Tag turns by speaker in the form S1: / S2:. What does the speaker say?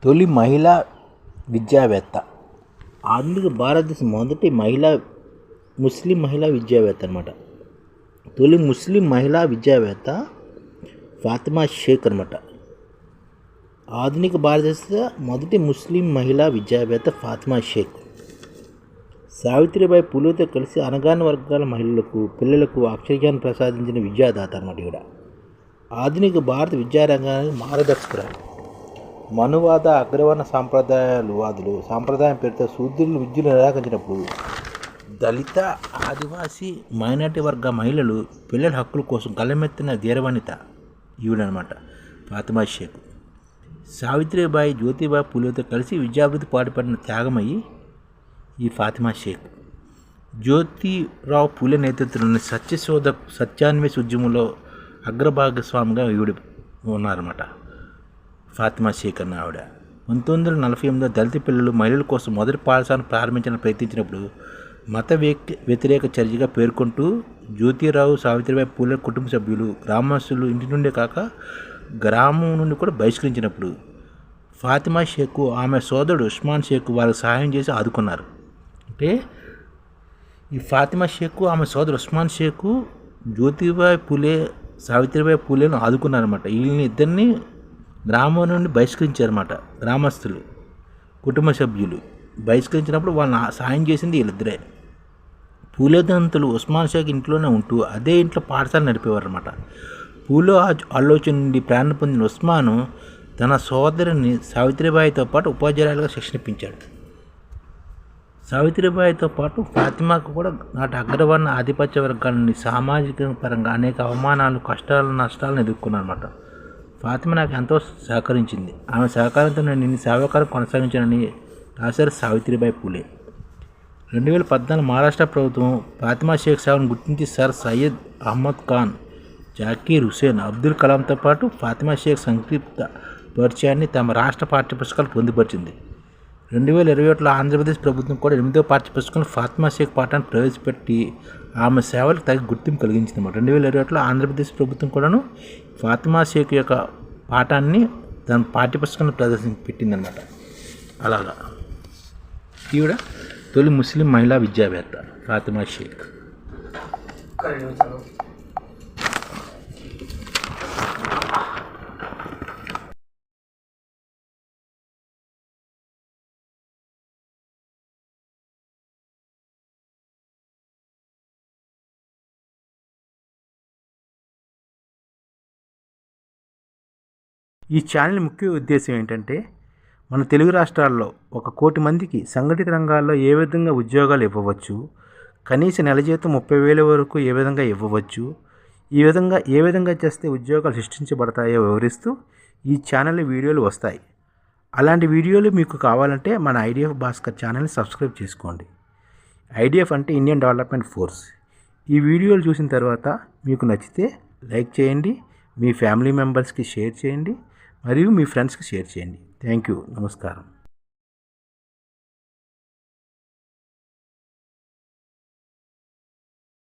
S1: తొలి మహిళా విద్యావేత్త. ఆధునిక భారతదేశం మొదటి ముస్లిం మహిళా విద్యావేత్త అనమాట. తొలి ముస్లిం మహిళా విద్యావేత్త ఫాతిమా షేక్ అనమాట. ఆధునిక భారతదేశ మొదటి ముస్లిం మహిళా విద్యావేత్త ఫాతిమా షేక్. సావిత్రిబాయి పూలేతో కలిసి అణగారిన వర్గాల మహిళలకు, పిల్లలకు అక్షరజ్ఞానం ప్రసాదించిన విద్యాదాత అనమాట. ఈవిడ ఆధునిక భారత విద్యారంగానికి మార్గదర్శకురాలు. మనువాద అగ్రవర్ణ సాంప్రదాయం పేరుతో శూద్రులు విద్యను నిరాకరించినప్పుడు దళిత, ఆదివాసీ, మైనార్టీ వర్గ మహిళలు పిల్లల హక్కుల కోసం గలమెత్తిన ధీరవనిత ఈవిడనమాట ఫాతిమా షేక్. సావిత్రిబాయి, జ్యోతిబాయి పూలేతో కలిసి విద్యాభివృద్ధి పాటుపడిన త్యాగమయ్యి ఈ ఫాతిమా షేక్. జ్యోతిరావు పూలే నేతృత్వంలోని సత్యాన్వేష ఉద్యమంలో అగ్రభాగస్వామిగా ఈవిడ ఉన్నారన్నమాట. ఫాతిమా షేక్ అన్న ఆవిడ 1948లో దళిత పిల్లలు, మహిళల కోసం మొదటి పాఠశాలను ప్రారంభించాలని ప్రయత్నించినప్పుడు మత వ్యతిరేక చర్యగా పేర్కొంటూ జ్యోతిరావు, సావిత్రిబాయి పూలే కుటుంబ సభ్యులు, గ్రామస్తులు ఇంటి నుండే కాక గ్రామం నుండి కూడా బహిష్కరించినప్పుడు ఫాతిమా షేక్, ఆమె సోదరుడు ఉస్మాన్ షేక్ వారికి సహాయం చేసి ఆదుకున్నారు. అంటే ఈ ఫాతిమా షేక్, ఆమె సోదరుడు ఉస్మాన్ షేక్ జ్యోతిబాయి పూలే, సావిత్రిబాయి పూలేను ఆదుకున్నారన్నమాట. వీళ్ళని ఇద్దరిని గ్రామం నుండి బహిష్కరించారన్నమాట. గ్రామస్తులు, కుటుంబ సభ్యులు బహిష్కరించినప్పుడు వాళ్ళని సాయం చేసింది వీళ్ళిద్దరే. పూలే దంతులు ఉస్మాన్ షేక్ ఇంట్లోనే ఉంటూ అదే ఇంట్లో పాఠశాల నడిపేవారు అనమాట. పూలే ఆలోచన నుండి ప్రేరణ పొందిన ఉస్మాను తన సోదరిని సావిత్రిబాయితో పాటు ఉపాధ్యాయులుగా శిక్షణ ఇప్పించాడు. సావిత్రిబాయితో పాటు ఫాతిమాకు కూడా నాటి అగ్రవర్ణ ఆధిపత్య వర్గాలని సామాజిక పరంగా అనేక అవమానాలు, కష్టాలు, నష్టాలను ఎదుర్కొన్నారన్నమాట. ఫాతిమా నాకు ఎంతో సహకరించింది. ఆమె సహకారంతో నేను నిన్ను సేవకారం కొనసాగించానని రాశారు సావిత్రిబాయి పూలే. 2014 మహారాష్ట్ర ప్రభుత్వం ఫాతిమా షేక్ సేవను గుర్తించి సర్ సయ్యద్ అహ్మద్ ఖాన్, జాకీర్ హుసేన్, అబ్దుల్ కలాంతో పాటు ఫాతిమా షేక్ సంక్షిప్త పరిచయాన్ని తమ రాష్ట్ర పాఠ్యపుస్తకాలు పొందుపరిచింది. 2021లో ఆంధ్రప్రదేశ్ ప్రభుత్వం కూడా 8వ పాఠ్యపుస్తకంలో ఫాతిమా షేక్ పాఠాన్ని ప్రవేశపెట్టి ఆమె సేవలకు తగిన గుర్తింపు కలిగించింది అన్నమాట. 2021లో ఆంధ్రప్రదేశ్ ప్రభుత్వం కూడాను ఫాతిమా షేక్ యొక్క పాఠాన్ని తన పాఠ్యపుస్తకంలో పెట్టిందన్నమాట. అలాగా ఈవిడ తొలి ముస్లిం మహిళా విద్యావేత్త ఫాతిమా షేక్. ఈ ఛానల్ ముఖ్య ఉద్దేశం ఏంటంటే, మన తెలుగు రాష్ట్రాల్లో 1 కోటి మందికి సంఘటిత రంగాల్లో ఏ విధంగా ఉద్యోగాలు ఇవ్వవచ్చు, కనీస నెల జీతం 30,000 వరకు ఏ విధంగా ఇవ్వవచ్చు, ఏ విధంగా చేస్తే ఉద్యోగాలు సృష్టించబడతాయో వివరిస్తూ ఈ ఛానల్ వీడియోలు వస్తాయి. అలాంటి వీడియోలు మీకు కావాలంటే మన ఐడిఎఫ్ భాస్కర్ ఛానల్ని సబ్స్క్రైబ్ చేసుకోండి. ఐడిఎఫ్ అంటే ఇండియన్ డెవలప్మెంట్ ఫోర్స్. ఈ వీడియోలు చూసిన తర్వాత మీకు నచ్చితే లైక్ చేయండి, మీ ఫ్యామిలీ మెంబర్స్కి షేర్ చేయండి, మరియు మీ ఫ్రెండ్స్కి షేర్ చేయండి. Thank you. నమస్కారం.